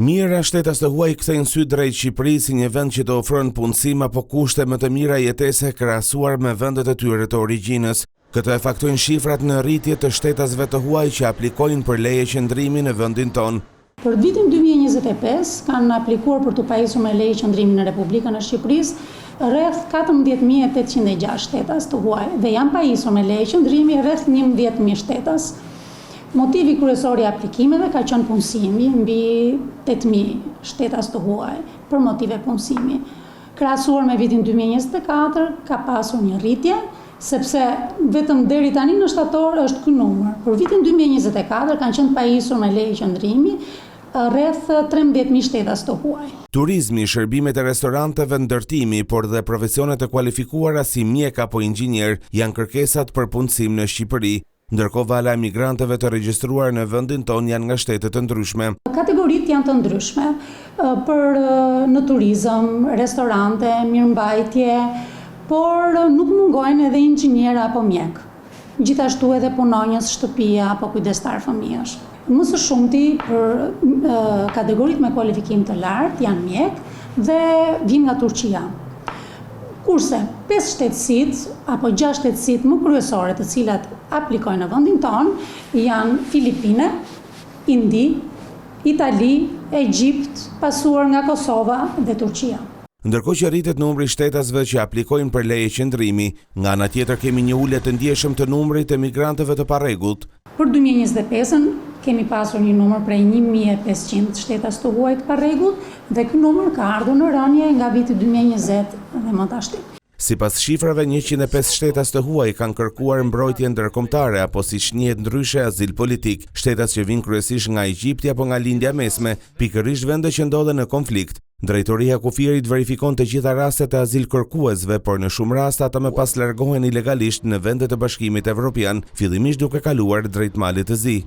Mira shtetas të huaj kthejnë sy drejt Shqipërisë si një vend që të ofron punësim apo kushte më të mira jetese krahasuar me vendet e tyre të origjinës. Këtë e faktojnë shifrat në rritje të shtetasve të huaj që aplikojnë për leje qëndrimi në vendin tonë. Për vitin 2025 kanë aplikuar për të pajisur me leje qëndrimi në Republikën e Shqipërisë rreth 14.806 shtetas të huaj dhe janë pajisur me leje qëndrimi rreth 11.000 shtetas. Motivi kryesor i aplikimeve ka qenë punësimi mbi 8.000 shtetas të huaj për motive punësimi. Krahasuar me vitin 2024 ka pasur një rritje, sepse vetëm deri tani në shtator është ky numër. Për vitin 2024 kanë qenë pajisur me leje qëndrimi rreth 13.000 shtetas të huaj. Turizmi, shërbimet e restoranteve, ndërtimi, por dhe profesionet e kualifikuara si mjek apo inxhinier janë kërkesat për punësim në Shqipëri. Ndërkohë vala e migrantëve të regjistruar në vendin tonë janë nga shtete të ndryshme. Kategoritë janë të ndryshme, në turizëm, restorante, mirëmbajtje, por nuk mungojnë edhe inxhiniera apo mjek. Gjithashtu edhe punonjës shtëpia apo kujdestar fëmijësh. Më së shumti për kategoritë me kualifikim të lartë janë mjek dhe vinë nga Turqia. Kurse 5 shtetësitë apo 6 shtetësitë më kryesore të cilat aplikojnë në vendin tonë janë Filipine, Indi, Itali, Egjipt, pasuar nga Kosova dhe Turqia. Ndërkohë që rritet numri i shtetasve që aplikojnë për leje qëndrimi, nga ana tjetër kemi një ulje të ndjeshëm të numrit të migrantëve të parregullt. Për 2025-ën kemi pasur një numër prej 1.500 shtetas të huaj të parregullt dhe ky numër ka ardhur në rënje nga viti 2020 dhe më tashti. Sipas shifrave, 105 shtetas të huaj kanë kërkuar mbrojtje ndërkombëtare apo siç njihet ndryshe azil politik, shtetas që vijnë kryesisht nga Egjipti apo nga Lindja Mesme, pikërisht vende që ndodhen në konflikt. Drejtoria kufirit verifikon të gjitha rastet e azil kërkuesve, por në shumë raste ata më pas largohen ilegalisht në vendet e Bashkimit Evropian, fillimisht duke kaluar drejt Malit të Zi.